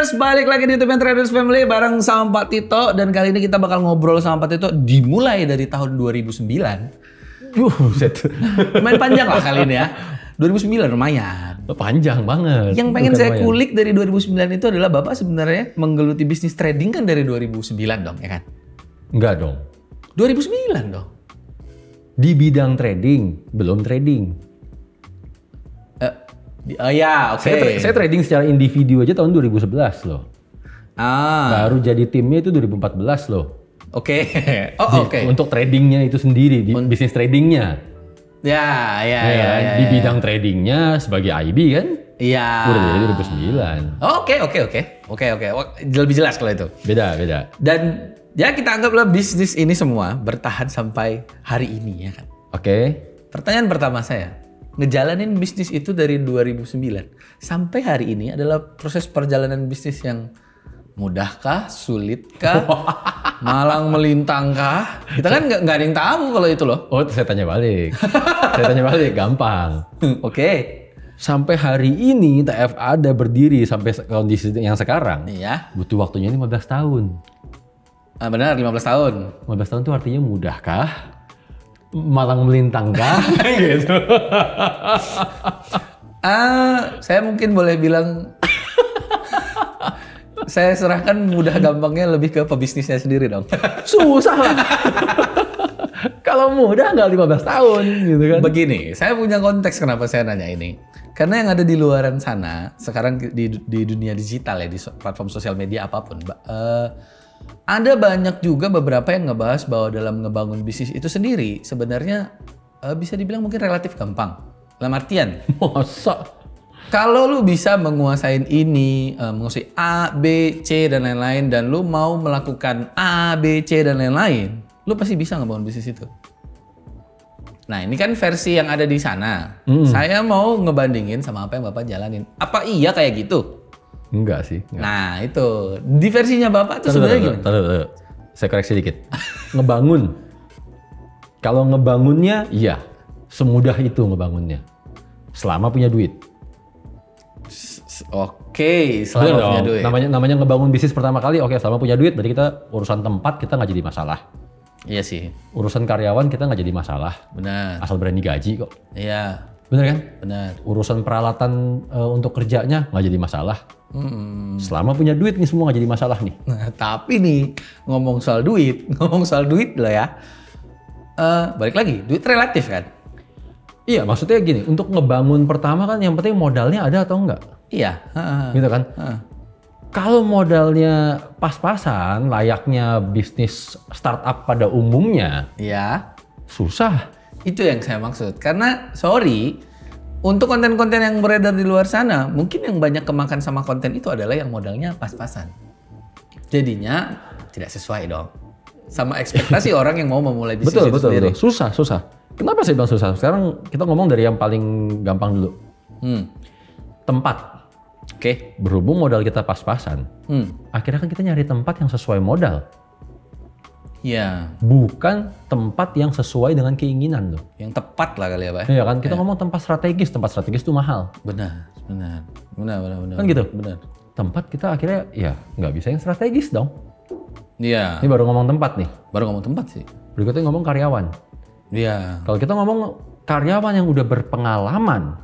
Traders, balik lagi di YouTube Traders Family bareng sama Pak Tito. Dan kali ini kita bakal ngobrol sama Pak Tito dimulai dari tahun 2009. Lumayan panjang lah kali ini ya. 2009 lumayan. Panjang banget. Yang pengen saya kulik dari 2009 itu adalah Bapak sebenarnya menggeluti bisnis trading kan dari 2009 dong, ya kan? Enggak dong. 2009 dong. Di bidang trading, belum trading. Oh ya, oke. Saya trading secara individu aja tahun 2011 loh. Baru jadi timnya itu 2014 loh. Oke. Oke. Untuk tradingnya itu sendiri, di bisnis tradingnya. Ya. Di bidang tradingnya sebagai IB kan? Iya. Udah dari 2009. Oke. Lebih jelas kalau itu. Beda. Dan ya kita anggaplah bisnis ini semua bertahan sampai hari ini ya kan. Oke. Pertanyaan pertama saya, ngejalanin bisnis itu dari 2009 sampai hari ini adalah proses perjalanan bisnis yang mudahkah, sulitkah, malang melintangkah? Kita kan nggak ada yang tahu kalau itu loh. Oh, saya tanya balik. Gampang. Oke. Sampai hari ini TFA ada berdiri sampai kondisi yang sekarang. Iya. Butuh waktunya 15 tahun. Benar, 15 tahun. 15 tahun itu artinya mudahkah? Malang melintangkah? Gitu. Saya mungkin boleh bilang saya serahkan mudah gampangnya lebih ke pebisnisnya sendiri dong. Susah lah. Kalau mudah nggak 15 tahun gitu kan. Begini, saya punya konteks kenapa saya nanya ini. Karena yang ada di luaran sana, sekarang di dunia digital ya, di platform sosial media apapun, ada banyak juga beberapa yang ngebahas bahwa dalam ngebangun bisnis itu sendiri sebenarnya bisa dibilang mungkin relatif gampang. Dalam artian, masa? Kalau lu bisa menguasain ini, menguasai A, B, C dan lain-lain, dan lu mau melakukan A, B, C dan lain-lain, lu pasti bisa ngebangun bisnis itu. Nah ini kan versi yang ada di sana. Saya mau ngebandingin sama apa yang Bapak jalanin. Apa iya kayak gitu? Enggak sih. Enggak. Nah itu, di versinya Bapak tuh sebenarnya gimana? Taruh. Saya koreksi dikit. Ngebangun. Kalau ngebangunnya, iya. Semudah itu ngebangunnya. Selama punya duit. Oke, selama punya duit. Namanya ngebangun bisnis pertama kali, oke, selama punya duit, berarti kita urusan tempat kita nggak jadi masalah. Iya sih. Urusan karyawan kita nggak jadi masalah. Benar. Asal berani gaji kok. Iya. Bener kan? Benar. Urusan peralatan untuk kerjanya nggak jadi masalah. Selama punya duit nih semua nggak jadi masalah nih. Nah, tapi nih ngomong soal duit lah ya. Balik lagi, duit relatif kan? Iya, maksudnya gini, untuk ngebangun pertama kan yang penting modalnya ada atau enggak. Iya. Gitu kan? Kalau modalnya pas-pasan, layaknya bisnis startup pada umumnya, iya. Susah. Itu yang saya maksud. Karena untuk konten-konten yang beredar di luar sana, mungkin yang banyak kemakan sama konten itu adalah yang modalnya pas-pasan. Jadinya tidak sesuai dong sama ekspektasi orang yang mau memulai bisnis itu sendiri. Betul. Susah. Kenapa saya bilang susah? Sekarang kita ngomong dari yang paling gampang dulu. Tempat. Oke. Berhubung modal kita pas-pasan, akhirnya kan kita nyari tempat yang sesuai modal. Iya. Bukan tempat yang sesuai dengan keinginan loh. Yang tepat lah kali ya Pak. Iya kan, kita ngomong tempat strategis itu mahal. Benar. Kan gitu? Benar. Tempat kita akhirnya ya nggak bisa yang strategis dong. Iya. Ini baru ngomong tempat nih. Baru ngomong tempat sih. Berikutnya ngomong karyawan. Iya. Kalau kita ngomong karyawan yang udah berpengalaman.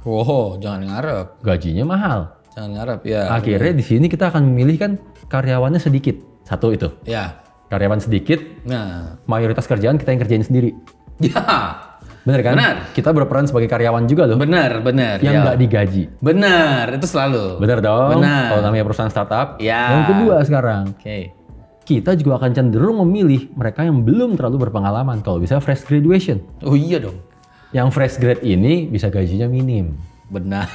Jangan ngarep. Gajinya mahal. Jangan ngarep ya. Akhirnya di sini kita akan memilih kan karyawannya sedikit. Satu itu. Ya. Karyawan sedikit. Nah. Mayoritas kerjaan kita yang kerjain sendiri. Ya. Bener kan? Benar. Kita berperan sebagai karyawan juga loh. Benar. Yang nggak digaji. Benar, itu selalu. Bener dong. Benar. Kalau namanya perusahaan startup. Ya. Yang kedua sekarang. Oke. Kita juga akan cenderung memilih mereka yang belum terlalu berpengalaman. Kalau bisa fresh graduation. Oh iya dong. Yang fresh grad ini bisa gajinya minim. Benar,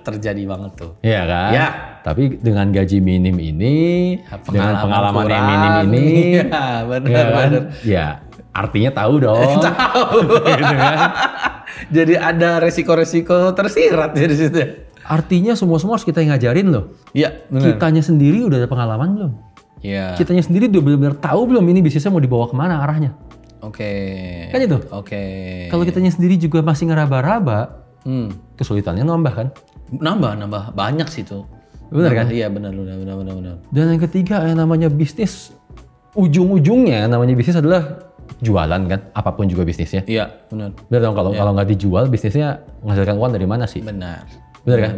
terjadi banget tuh. Iya kan? Ya. Tapi dengan gaji minim ini, dengan pengalaman yang minim ini, ya, benar. Ya, artinya tahu dong. Tahu. Gitu kan? Jadi ada resiko-resiko tersirat di situ. Artinya semua harus kita yang ngajarin loh. Iya, benar. Kitanya sendiri udah ada pengalaman belum? Iya. Kitanya sendiri udah benar-benar tahu belum ini bisnisnya mau dibawa kemana arahnya? Oke. Kan itu? Oke. Kalau kitanya sendiri juga masih ngeraba-raba, kesulitannya nambah kan? Nambah banyak sih tuh. Benar kan? Iya benar. Benar. Dan yang ketiga yang namanya bisnis, ujung-ujungnya namanya bisnis adalah jualan kan, apapun juga bisnisnya. Iya benar. Benar dong, kalau nggak dijual bisnisnya menghasilkan uang dari mana sih? Benar. Benar kan?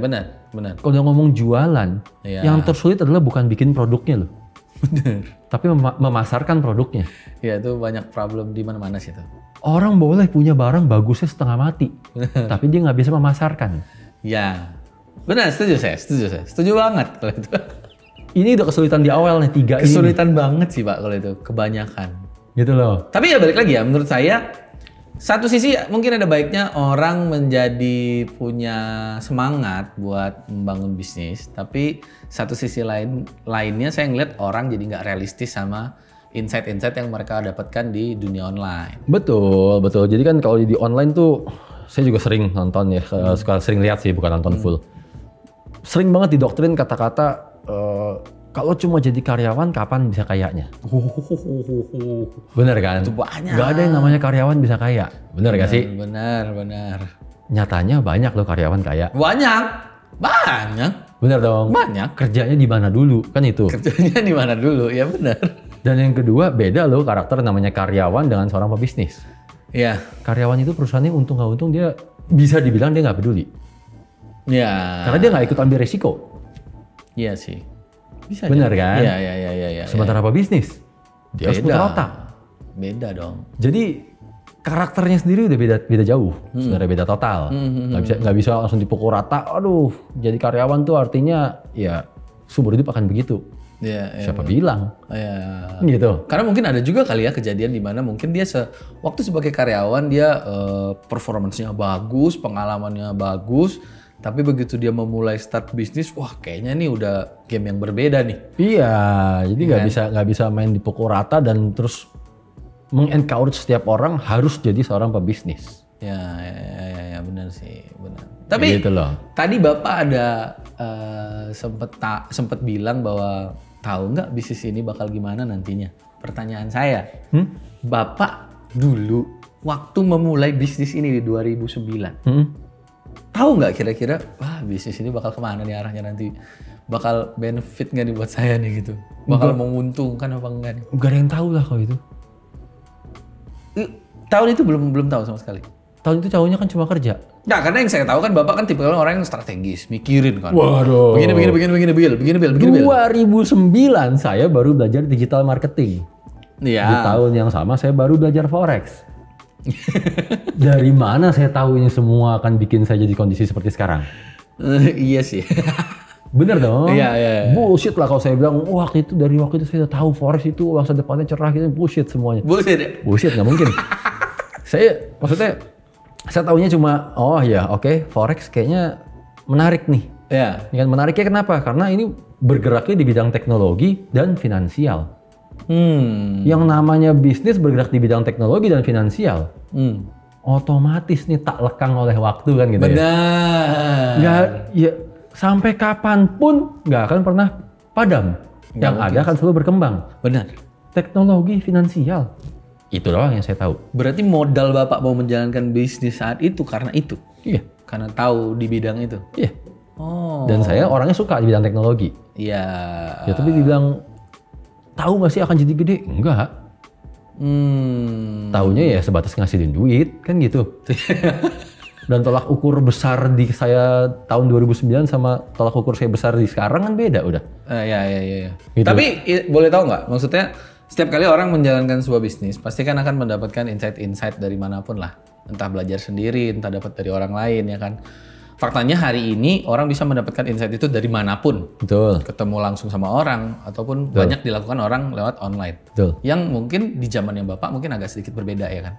Benar. Kalau udah ngomong jualan, Iya. yang tersulit adalah bukan bikin produknya loh. Benar. Tapi memasarkan produknya. Iya itu banyak problem di mana-mana sih itu. Orang boleh punya barang bagusnya setengah mati, tapi dia nggak bisa memasarkan. Ya. Benar, setuju saya. Setuju banget kalau itu. Ini udah kesulitan di awal nih, 3 ini. Kesulitan banget sih Pak kalau itu, kebanyakan. Gitu loh. Tapi ya balik lagi ya, menurut saya satu sisi mungkin ada baiknya orang menjadi punya semangat buat membangun bisnis, tapi satu sisi lainnya saya ngeliat orang jadi nggak realistis sama insight-insight yang mereka dapatkan di dunia online. Betul. Jadi kan kalau di online tuh, saya juga sering nonton ya, suka sering lihat sih, bukan nonton full. Sering banget didoktrin kata-kata, kalau cuma jadi karyawan kapan bisa kayanya? Bener kan? Itu banyak. Gak ada yang namanya karyawan bisa kaya. Bener gak sih? Benar. Nyatanya banyak loh karyawan kaya. Banyak. Bener dong? Banyak. Kerjanya di mana dulu? Kan itu. Kerjanya di mana dulu? Ya benar. Dan yang kedua, beda loh karakter namanya karyawan dengan seorang pebisnis. Iya. Karyawan itu perusahaannya untung nggak untung, dia bisa dibilang dia nggak peduli. Ya. Karena dia nggak ikut ambil resiko. Iya sih. Bisa. Bener kan? Iya. Sementara pebisnis, dia harus putar otak. Beda dong. Jadi karakternya sendiri udah beda jauh, sebenarnya beda total. Nggak bisa langsung dipukul rata. Aduh, jadi karyawan tuh artinya ya seumur hidup akan begitu. Iya. Siapa bilang? Iya. Gitu. Karena mungkin ada juga kali ya kejadian di mana mungkin dia waktu sebagai karyawan dia performance-nya bagus, pengalamannya bagus, tapi begitu dia memulai start bisnis, wah kayaknya nih udah game yang berbeda nih. Iya, jadi nggak bisa main dipukul rata dan terus mengencourage setiap orang harus jadi seorang pebisnis. Ya, benar sih, benar. Tapi gitu loh. Tadi Bapak ada sempet bilang bahwa tahu nggak bisnis ini bakal gimana nantinya. Pertanyaan saya, Bapak dulu waktu memulai bisnis ini di 2009, tahu nggak kira-kira, wah bisnis ini bakal kemana nih arahnya nanti? Bakal benefit nggak nih buat saya nih gitu? Bakal menguntungkan apa enggak nih? Gak ada yang tahu lah kalau itu. Tahun itu belum tahu sama sekali. Tahun itu tahunya kan cuma kerja. Nah, karena yang saya tahu kan Bapak kan tipe orang yang strategis, mikirin kan. Waduh. Begini bil. 2009 saya baru belajar digital marketing. Iya. Di tahun yang sama saya baru belajar forex. Dari mana saya tahu ini semua akan bikin saya jadi kondisi seperti sekarang? Iya sih. Bener dong? Iya. Bullshit lah kalau saya bilang, dari waktu itu saya udah tahu forex itu masa depannya cerah gitu. Bullshit semuanya. Bullshit, nggak mungkin. Saya taunya cuma, forex kayaknya menarik nih. Iya. Yang menariknya kenapa? Karena ini bergeraknya di bidang teknologi dan finansial. Yang namanya bisnis bergerak di bidang teknologi dan finansial. Otomatis nih tak lekang oleh waktu kan gitu. Benar. Sampai kapanpun nggak akan pernah padam. Yang ada akan selalu berkembang. Benar. Teknologi finansial. Itu doang yang saya tahu. Berarti modal Bapak mau menjalankan bisnis saat itu karena itu? Iya. Karena tahu di bidang itu? Iya. Oh. Dan saya orangnya suka di bidang teknologi. Iya. Ya tapi dibilang, tahu nggak sih akan jadi gede? Enggak. Taunya ya sebatas ngasilin duit, kan gitu. Dan tolak ukur besar di saya tahun 2009 sama tolak ukur saya besar di sekarang kan beda udah. Iya. Gitu. Tapi boleh tahu nggak? Maksudnya setiap kali orang menjalankan sebuah bisnis, pasti kan akan mendapatkan insight-insight dari manapun lah. Entah belajar sendiri, entah dapat dari orang lain ya kan. Faktanya hari ini orang bisa mendapatkan insight itu dari manapun. Betul. Ketemu langsung sama orang, ataupun banyak dilakukan orang lewat online. Betul. Yang mungkin di zamannya Bapak mungkin agak sedikit berbeda ya kan?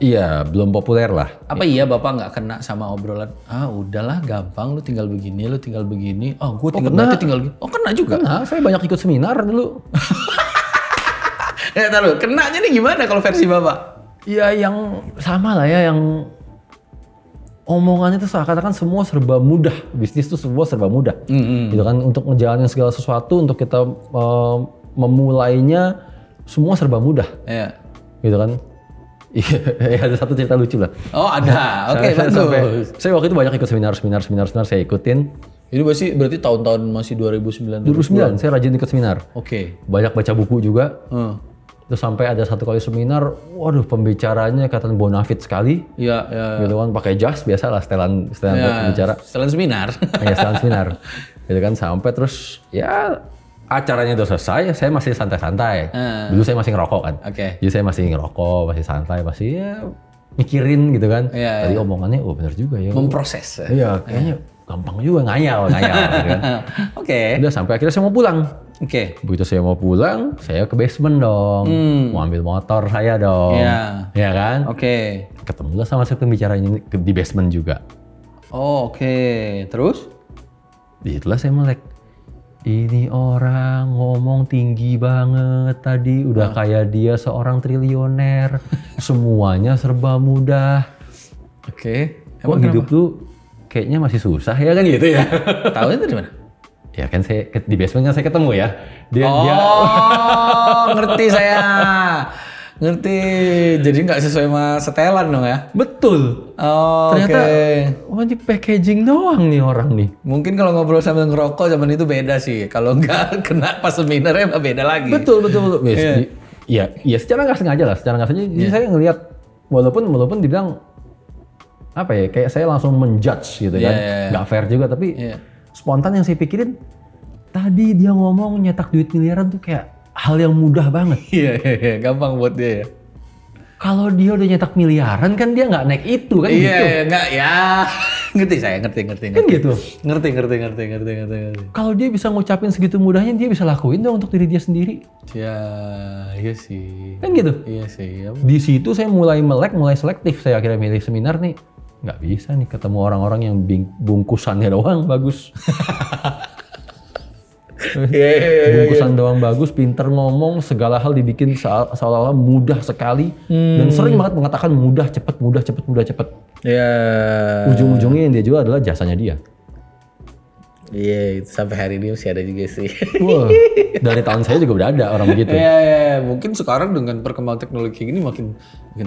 Iya, belum populer lah. Apa iya Bapak nggak kena sama obrolan, udahlah gampang, lu tinggal begini, gue tinggal begini. Oh kena juga? Kena, saya banyak ikut seminar dulu. Taruh, kenanya nih gimana kalau versi Bapak? Ya yang sama lah ya, yang omongannya itu seakan-akan semua serba mudah. Bisnis itu semua serba mudah. Gitu kan, untuk ngejalanin segala sesuatu, untuk kita memulainya, semua serba mudah. Iya. Gitu kan. Iya, ada satu cerita lucu lah. Oh ada, oke bagus. Saya waktu itu banyak ikut seminar saya ikutin. Ini berarti tahun-tahun masih 2009. 2009 saya rajin ikut seminar. Oke. Banyak baca buku juga. Terus sampai ada satu kali seminar, waduh pembicaranya kelihatan bonafit sekali. Iya, ya. Gitu kan, pakai jas biasa lah, setelan bicara. Setelan seminar. Ya, setelan seminar. Gitu kan, sampai terus ya acaranya udah selesai, saya masih santai-santai. Dulu saya masih ngerokok kan. Oke. Jadi saya masih ngerokok, masih santai, masih ya mikirin gitu kan. Iya, Tadi omongannya, oh bener juga ya. Memproses. Iya, kayaknya gampang juga ngayal gitu kan. Oke. Udah sampai akhirnya saya mau pulang. Oke. Begitu saya mau pulang, saya ke basement dong. Mau ambil motor saya dong. Iya. Ya kan? Oke. Ketemulah sama saya pembicara ini di basement juga. Oh, oke. Terus? Disitulah saya melek. Ini orang ngomong tinggi banget tadi. Udah kayak dia seorang triliuner. Semuanya serba mudah. Oke. Kok hidup tuh kayaknya masih susah ya kan gitu ya? Tahu itu di mana? Ya kan saya di basement kan saya ketemu ya. Dia Ngerti saya. Ngerti. Jadi nggak sesuai sama setelan dong ya? betul. Oh, Ternyata oke. ini packaging doang nih orang nih. Mungkin kalau ngobrol sambil ngerokok zaman itu beda sih. Kalau nggak kena pas seminarnya beda lagi. Betul. Iya, secara nggak sengaja lah. Secara nggak sengaja. Jadi saya ngelihat walaupun dibilang apa ya, kayak saya langsung menjudge gitu kan. Nggak fair juga, tapi spontan yang saya pikirin, tadi dia ngomong nyetak duit miliaran tuh kayak hal yang mudah banget. Iya, gampang buat dia ya. Kalau dia udah nyetak miliaran kan dia nggak naik itu kan gitu. Iya, enggak ya. Ngerti saya, ngerti. Kan gitu. Ngerti. Kalau dia bisa ngucapin segitu mudahnya, dia bisa lakuin dong untuk diri dia sendiri. Ya, iya sih. Kan gitu. Iya sih. Di situ saya mulai mulai selektif. Saya akhirnya milih seminar nih. Nggak bisa nih ketemu orang-orang yang bungkusannya doang bagus. Bungkusan doang bagus, pinter ngomong, segala hal dibikin seolah-olah mudah sekali. Dan sering banget mengatakan mudah, cepet. Iya. Ujung-ujungnya yang dia jual adalah jasanya dia. Iya, sampai hari ini masih ada juga sih. Wah, dari tahun saya juga udah ada orang begitu. Iya. Mungkin sekarang dengan perkembangan teknologi ini makin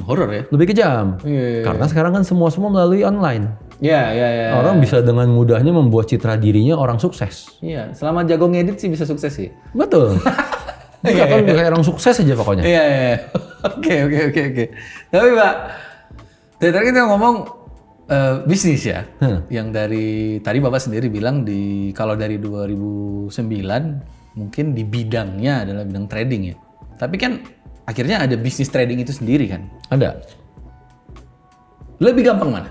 horor ya. Lebih kejam. Iya. Karena sekarang kan semua melalui online. Iya. Orang bisa dengan mudahnya membuat citra dirinya orang sukses. Iya, selama jago ngedit sih bisa sukses sih. Betul. Kan kayak orang sukses aja pokoknya. Iya. Oke. Tapi Pak, dari tadi kita ngomong bisnis ya, yang dari tadi Bapak sendiri bilang kalau dari 2009 mungkin di bidangnya adalah bidang trading ya. Tapi kan akhirnya ada bisnis trading itu sendiri kan? Ada. Lebih gampang mana?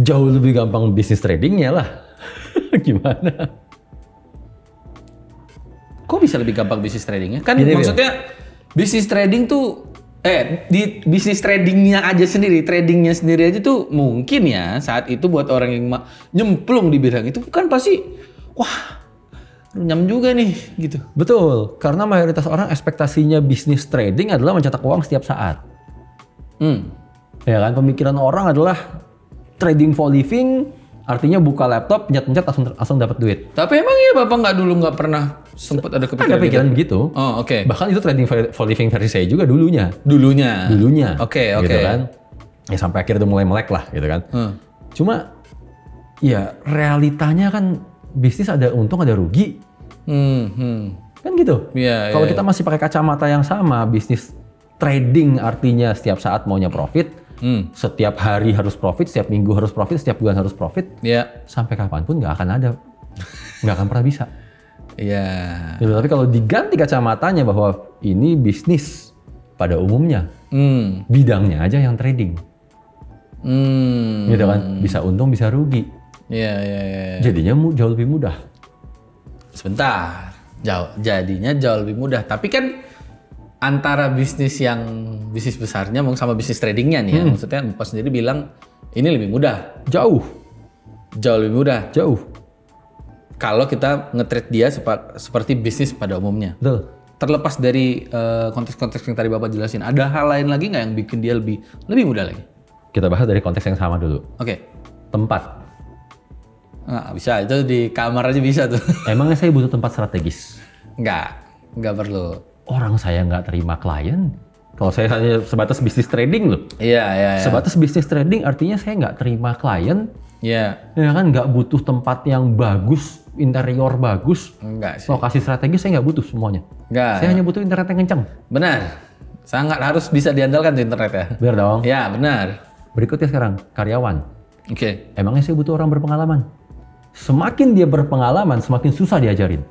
Jauh lebih gampang bisnis tradingnya lah. Gimana? Kok bisa lebih gampang bisnis tradingnya? Kan Gini, maksudnya bisnis trading tuh di bisnis tradingnya sendiri aja tuh mungkin ya saat itu buat orang yang nyemplung di bidang itu kan pasti wah runyam juga nih gitu. Betul, karena mayoritas orang ekspektasinya bisnis trading adalah mencetak uang setiap saat. Ya kan, pemikiran orang adalah trading for living, artinya buka laptop, pencet-pencet langsung dapat duit. Tapi emang ya Bapak nggak pernah sempat ada kepikiran begitu. Oh, oke. Bahkan itu trading for living versi saya juga dulunya. Oke. Gitu kan. Ya sampai akhirnya udah mulai melek lah gitu kan. Cuma ya realitanya kan bisnis ada untung ada rugi. Kan gitu. Kalau kita masih pakai kacamata yang sama, bisnis trading artinya setiap saat maunya profit. Setiap hari harus profit, setiap minggu harus profit, setiap bulan harus profit. Sampai kapanpun nggak akan ada. Nggak akan pernah bisa. Iya. Gitu, tapi kalau diganti kacamatanya bahwa ini bisnis pada umumnya, bidangnya aja yang trading, gitu kan, bisa untung bisa rugi. Iya. Jadinya jauh lebih mudah. Sebentar, jadinya jauh lebih mudah. Tapi kan antara bisnis besarnya sama bisnis tradingnya nih ya, maksudnya Bapak sendiri bilang ini lebih mudah. Jauh lebih mudah. Jauh. Kalau kita nge-trade dia seperti bisnis pada umumnya. Betul. Terlepas dari konteks-konteks yang tadi Bapak jelasin, ada hal lain lagi nggak yang bikin dia lebih mudah lagi? Kita bahas dari konteks yang sama dulu. Oke. Tempat. Nggak bisa, itu di kamar aja bisa tuh. Emangnya saya butuh tempat strategis? Nggak perlu. Orang saya nggak terima klien. Kalau saya hanya sebatas bisnis trading loh. Iya. Sebatas bisnis trading artinya saya nggak terima klien Iya. Ya kan nggak butuh tempat yang bagus, interior bagus, Enggak sih. lokasi strategis saya nggak butuh semuanya. Enggak. Saya hanya butuh internet yang kencang. Benar. Sangat harus bisa diandalkan tuh internet ya. Biar dong. Ya, benar. Berikutnya sekarang, karyawan. Oke. Emangnya saya butuh orang berpengalaman? Semakin dia berpengalaman, semakin susah diajarin.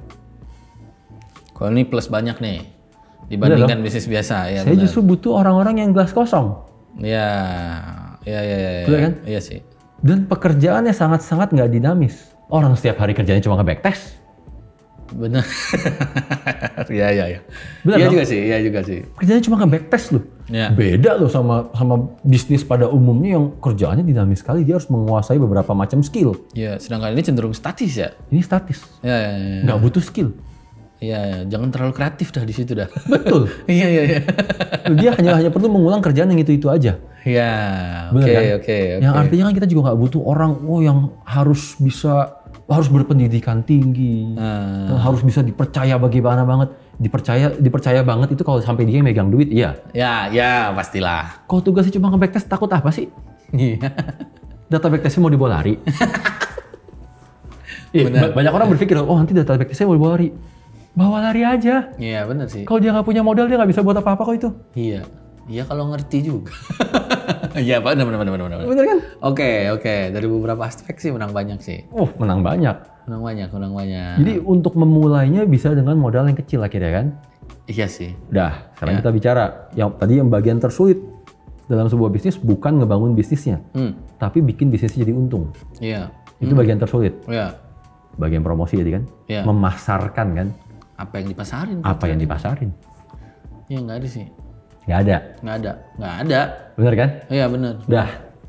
Kalau ini plus banyak nih dibandingkan bisnis biasa ya. Saya justru butuh orang-orang yang gelas kosong. Ya. Ya. Betul kan? Iya sih. Dan pekerjaannya sangat-sangat nggak dinamis. Orang setiap hari kerjanya cuma nge-backtest. Benar. Iya. Benar Iya dong? juga sih. Kerjanya cuma nge-backtest loh. Ya. Beda loh sama bisnis pada umumnya yang kerjaannya dinamis sekali. Dia harus menguasai beberapa macam skill. Ya, sedangkan ini cenderung statis ya. Ini statis. Ya. Nggak butuh skill. Iya, jangan terlalu kreatif dah di situ dah. Betul. Iya. Dia hanya perlu mengulang kerjaan yang itu aja. Iya, Bener kan? oke. Yang artinya kan kita juga nggak butuh orang yang harus berpendidikan tinggi, yang harus bisa dipercaya bagaimana banget, dipercaya banget itu kalau sampai dia yang megang duit, iya. Ya, pastilah. Kalau tugasnya cuma nge-backtest takut apa sih? Iya. Data backtestnya mau dibawa lari. Iya, banyak orang berpikir, oh nanti data backtestnya mau dibawa lari. Bawa lari aja. Iya, benar sih. Kalau dia nggak punya modal dia nggak bisa buat apa-apa kok itu. Iya kalau ngerti juga. Iya, benar. Bener kan? Oke. Dari beberapa aspek sih menang banyak sih. Menang banyak. Menang banyak. Jadi untuk memulainya bisa dengan modal yang kecil akhirnya kan? Iya sih. Udah, sekarang kita bicara. Yang bagian tersulit dalam sebuah bisnis bukan ngebangun bisnisnya, tapi bikin bisnisnya jadi untung. Iya. Itu bagian tersulit. Iya. Bagian promosi jadi kan? Iya. Memasarkan kan? Apa yang dipasarin? Apa yang dipasarin? Iya, nggak ada sih. Nggak ada. Nggak ada. Bener kan? Iya, benar. Udah,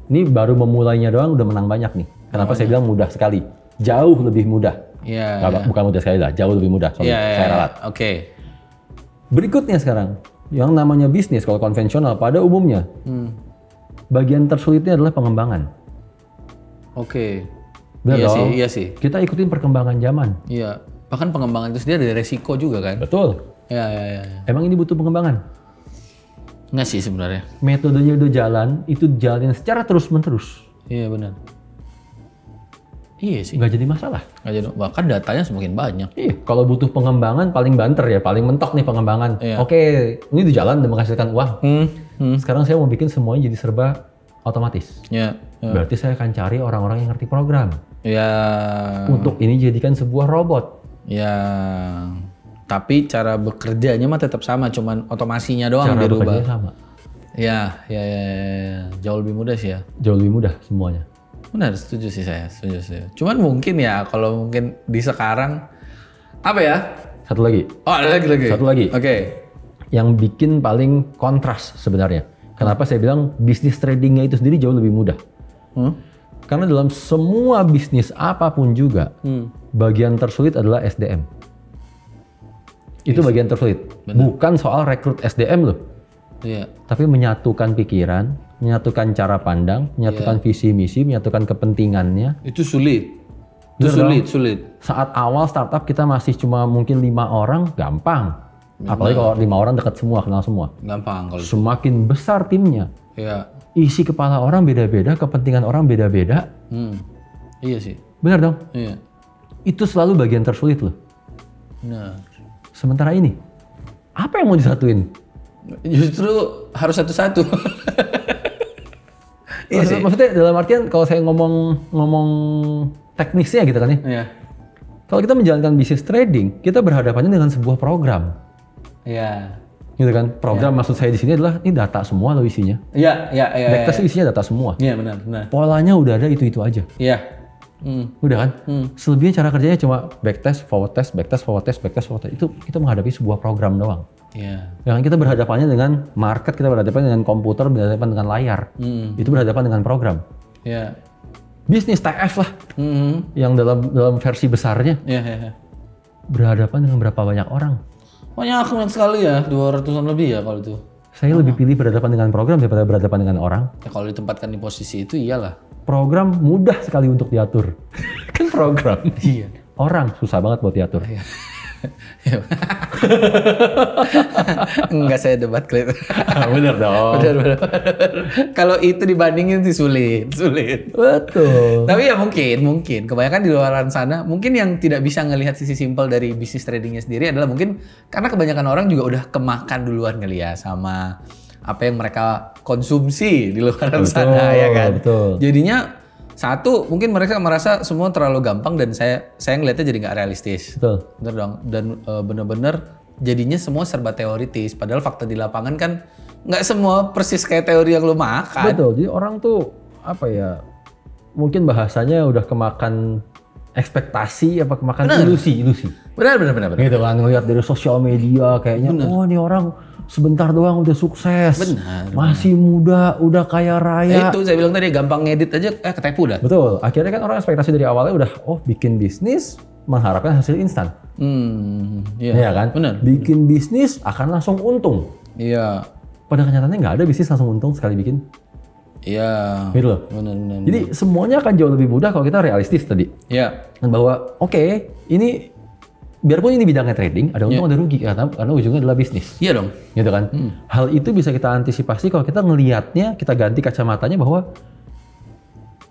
ini baru memulainya doang udah menang banyak nih. Kenapa saya bilang mudah sekali? Jauh lebih mudah. Iya. Bukan mudah sekali lah, jauh lebih mudah. Sorry, saya ralat. Oke. Berikutnya sekarang, yang namanya bisnis kalau konvensional pada umumnya, bagian tersulitnya adalah pengembangan. Oke. Benar dong? Iya sih. Kita ikutin perkembangan zaman. Iya. Bahkan pengembangan itu sendiri ada resiko juga kan? Betul. Iya. Emang ini butuh pengembangan? Nggak sih sebenarnya. Metodenya udah jalan, itu jalanin secara terus-menerus. Iya benar. Iya sih. Nggak jadi masalah. Nggak jadi, bahkan datanya semakin banyak. Iya, kalau butuh pengembangan paling banter ya, paling mentok nih pengembangan. Iya. Oke, ini udah jalan, udah menghasilkan uang. Sekarang saya mau bikin semuanya jadi serba otomatis. Iya. Berarti saya akan cari orang-orang yang ngerti program. Ya. Untuk ini jadikan sebuah robot. Ya. Tapi cara bekerjanya mah tetap sama, cuman otomasinya doang Cara dirubah. bekerjanya sama. Ya. Jauh lebih mudah sih ya. Jauh lebih mudah semuanya. Benar, setuju sih saya, setuju. Cuman mungkin ya kalau mungkin di sekarang apa ya? Satu lagi. Oh, ada lagi. Satu lagi. Oke. Yang bikin paling kontras sebenarnya. Kenapa saya bilang bisnis tradingnya itu sendiri jauh lebih mudah? Karena dalam semua bisnis apapun juga, bagian tersulit adalah SDM. Itu bagian tersulit. Bukan soal rekrut SDM loh. Iya. Tapi menyatukan pikiran, menyatukan cara pandang, menyatukan visi misi, menyatukan kepentingannya. Itu sulit. Bener Sulit. Saat awal startup kita masih cuma mungkin 5 orang, gampang. Apalagi kalau 5 orang dekat semua, kenal semua. Gampang kalau. Semakin besar timnya, Iya. isi kepala orang beda-beda, kepentingan orang beda-beda. Iya sih. Benar dong? Iya. Itu selalu bagian tersulit loh. Benar. Sementara ini, apa yang mau disatuin? Justru harus satu-satu. Iya sih. Maksudnya dalam artian kalau saya ngomong teknisnya gitu kan ya. Iya. Kalau kita menjalankan bisnis trading, kita berhadapannya dengan sebuah program. Iya. Gitu kan? Program maksud saya di sini adalah ini data semua loh isinya. Iya. Backtest isinya data semua. Iya, benar. Polanya udah ada itu aja. Iya. Udah kan? Selebihnya cara kerjanya cuma backtest, forward test, backtest, forward test, backtest, forward test. Itu kita menghadapi sebuah program doang. Iya. Yang kita berhadapannya dengan market, kita berhadapan dengan komputer, berhadapan dengan layar. Itu berhadapan dengan program. Iya. Bisnis TF lah, yang dalam versi besarnya Iya. berhadapan dengan berapa banyak orang. Banyak sekali ya, 200-an lebih ya kalau itu. Saya lebih pilih berhadapan dengan program daripada berhadapan dengan orang. Ya kalau ditempatkan di posisi itu iyalah. Program mudah sekali untuk diatur. Kan program. Iya. Orang susah banget buat diatur. Iya. Enggak, saya debat kali itu. Bener dong. Benar. Kalau itu dibandingin sih sulit. Betul. Tapi ya mungkin. Kebanyakan di luar sana, mungkin yang tidak bisa ngelihat sisi simpel dari bisnis tradingnya sendiri adalah mungkin karena kebanyakan orang juga udah kemakan duluan kali ya sama apa yang mereka konsumsi di luar sana ya kan. Betul. Jadinya satu, mungkin mereka merasa semua terlalu gampang dan saya ngelihatnya jadi nggak realistis. Betul. Bener dong. Dan bener-bener jadinya semua serba teoritis. Padahal fakta di lapangan kan nggak semua persis kayak teori yang lo makan. Betul. Jadi orang tuh apa ya? Mungkin bahasanya udah kemakan ekspektasi apa kemakan ilusi. Benar. Gitu kan, ngelihat dari sosial media kayaknya, oh ini orang sebentar doang udah sukses. Benar. Masih muda, udah kaya raya. Itu saya bilang tadi gampang ngedit aja ketipu dah. Betul. Akhirnya kan orang ekspektasi dari awalnya udah, bikin bisnis mengharapkan hasil instan. Iya kan? Benar. Bikin bisnis akan langsung untung. Iya. Pada kenyataannya nggak ada bisnis langsung untung sekali bikin. Iya. Gitu loh. Benar. Jadi semuanya akan jauh lebih mudah kalau kita realistis tadi. Iya. Bahwa ini biarpun ini bidangnya trading, ada untung ada rugi karena ujungnya adalah bisnis. Iya dong. Gitu kan? Hal itu bisa kita antisipasi kalau kita ngelihatnya, kita ganti kacamatanya bahwa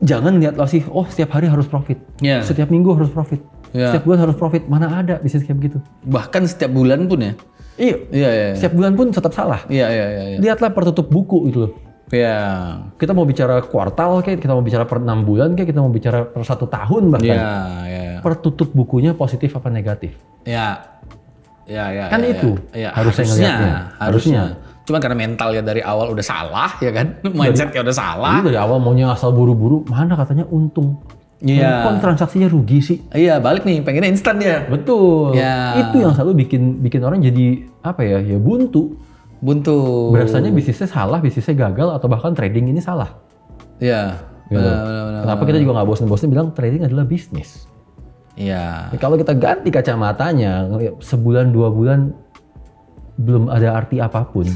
jangan lihat sih, setiap hari harus profit. Iya. Setiap minggu harus profit. Iya. Setiap bulan harus profit. Mana ada bisnis kayak begitu? Bahkan setiap bulan pun ya. Iya. Setiap bulan pun tetap salah. Iya. Lihatlah per tutup buku itu loh. Iya. Kita mau bicara kuartal kayak, kita mau bicara per 6 bulan kayak, kita mau bicara per 1 tahun bahkan. Iya. Per tutup bukunya positif apa negatif? Iya. Kan itu harusnya ngelihatnya. Harusnya. Cuma karena mentalnya dari awal udah salah ya kan, mindsetnya udah salah. Jadi dari awal maunya asal buru-buru, mana katanya untung. Iya. Kok transaksinya rugi sih? Iya, balik nih, pengennya instan dia. Betul. Ya. Itu yang selalu bikin orang jadi apa ya buntu. Berasanya bisnisnya salah, bisnisnya gagal, atau bahkan trading ini salah. Iya. Gitu. Kenapa kita juga nggak bosen-bosen bilang trading adalah bisnis? Iya. Kalau kita ganti kacamatanya, sebulan 2 bulan belum ada arti apapun,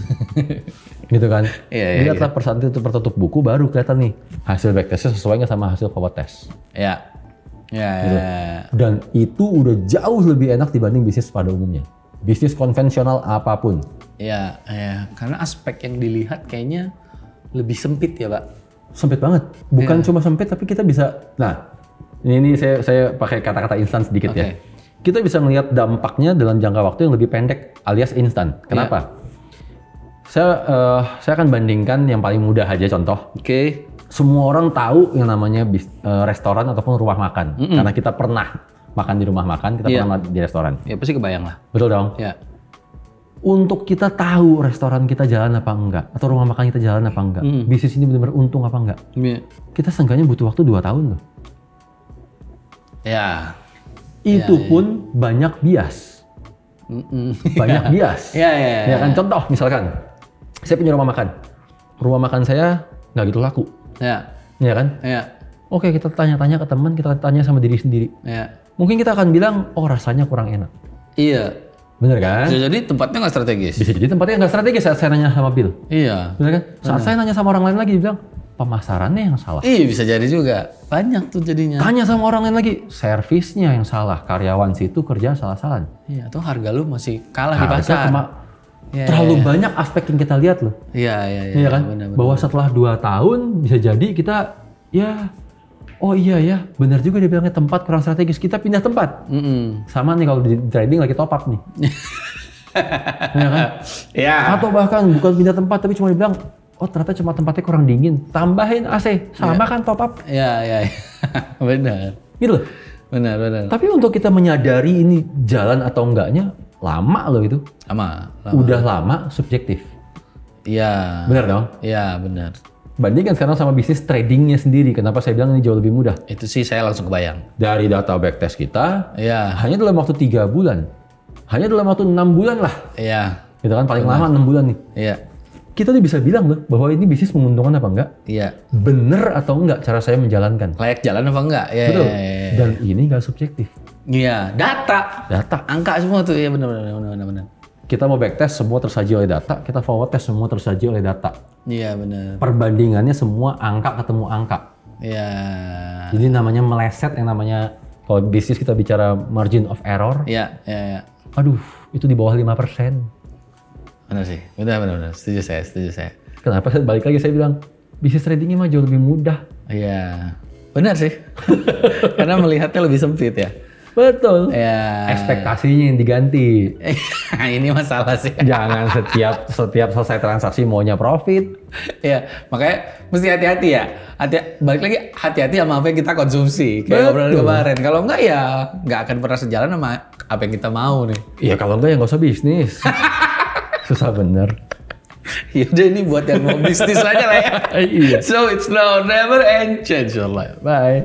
gitu kan? Iya. Lihatlah persentase itu per tutup buku, baru kelihatan nih hasil backtestnya sesuai nggak sama hasil forward test. Iya. Gitu. Dan itu udah jauh lebih enak dibanding bisnis pada umumnya. Bisnis konvensional apapun. Iya. Karena aspek yang dilihat kayaknya lebih sempit ya, Pak. Sempit banget. Bukan cuma sempit, tapi kita bisa. Nah, ini saya pakai kata-kata instan sedikit ya. Kita bisa melihat dampaknya dalam jangka waktu yang lebih pendek alias instan. Kenapa? Saya akan bandingkan yang paling mudah aja contoh. Oke. Semua orang tahu yang namanya restoran ataupun rumah makan. Karena kita pernah makan di rumah makan, kita pernah di restoran. Ya pasti kebayang lah. Betul dong? Ya. Untuk kita tahu restoran kita jalan apa enggak, atau rumah makan kita jalan apa enggak, bisnis ini benar-benar untung apa enggak, kita seenggaknya butuh waktu 2 tahun loh. Ya. Itu pun banyak bias. Banyak bias. Ya kan, contoh misalkan, saya punya rumah makan. Rumah makan saya nggak gitu laku. Ya kan? Oke, kita tanya-tanya ke teman, kita tanya sama diri sendiri. Mungkin kita akan bilang, rasanya kurang enak. Iya. Bener kan? Bisa jadi tempatnya nggak strategis. Bisa jadi tempatnya nggak strategis saat saya nanya sama Bill. Iya. Bener kan? Saat saya nanya sama orang lain lagi, dia bilang, pemasarannya yang salah. Iya, bisa jadi juga. Banyak tuh jadinya. Tanya sama orang lain lagi, servisnya yang salah. Karyawan situ kerja salah-salah. Iya, atau harga lu masih kalah di pasar. Terlalu banyak aspek yang kita lihat loh. Iya kan? Benar. Bahwa setelah 2 tahun bisa jadi kita benar juga dia bilangnya tempat kurang strategis, kita pindah tempat. Sama nih kalau di trading lagi top up nih. Ya kan? Iya. Atau bahkan bukan pindah tempat tapi cuma dibilang, ternyata cuma tempatnya kurang dingin, tambahin AC, sama kan top up. Iya. Benar. Gitu loh. Benar. Tapi untuk kita menyadari ini jalan atau enggaknya, lama loh itu. Lama. Udah lama, subjektif. Iya. Benar dong? Iya, benar. Bandingkan sekarang sama bisnis tradingnya sendiri. Kenapa saya bilang ini jauh lebih mudah? Itu sih saya langsung kebayang. Dari data backtest kita, Iya. hanya dalam waktu 3 bulan. Hanya dalam waktu 6 bulan lah. Iya. Gitu kan, paling lama 6 bulan nih. Iya. Kita tuh bisa bilang loh, bahwa ini bisnis menguntungkan apa enggak. Iya. Bener atau enggak cara saya menjalankan. Layak jalan apa enggak? Iya. Betul. Dan ini enggak subjektif. Iya. Data. Angka semua tuh. Iya, benar. Kita mau backtest, semua tersaji oleh data. Kita forward test, semua tersaji oleh data. Iya, benar. Perbandingannya semua angka ketemu angka. Iya. Jadi namanya meleset, yang namanya kalau bisnis kita bicara margin of error. Iya. aduh itu di bawah 5%. Benar sih, benar. Setuju saya. Kenapa? Balik lagi saya bilang, bisnis tradingnya mah jauh lebih mudah. Iya, benar sih. Karena melihatnya lebih sempit ya. Betul. Ya. Ekspektasinya yang diganti. Ini masalah sih. Jangan setiap selesai transaksi maunya profit. Ya, makanya mesti hati-hati ya. Balik lagi hati-hati sama apa yang kita konsumsi. Kayak obrolan kemarin. Kalau enggak ya nggak akan pernah sejalan sama apa yang kita mau nih. Iya kalau enggak ya nggak usah bisnis. Susah bener. Yaudah ini buat yang mau bisnis aja lah ya. Iya. So it's now never end change your life. Bye.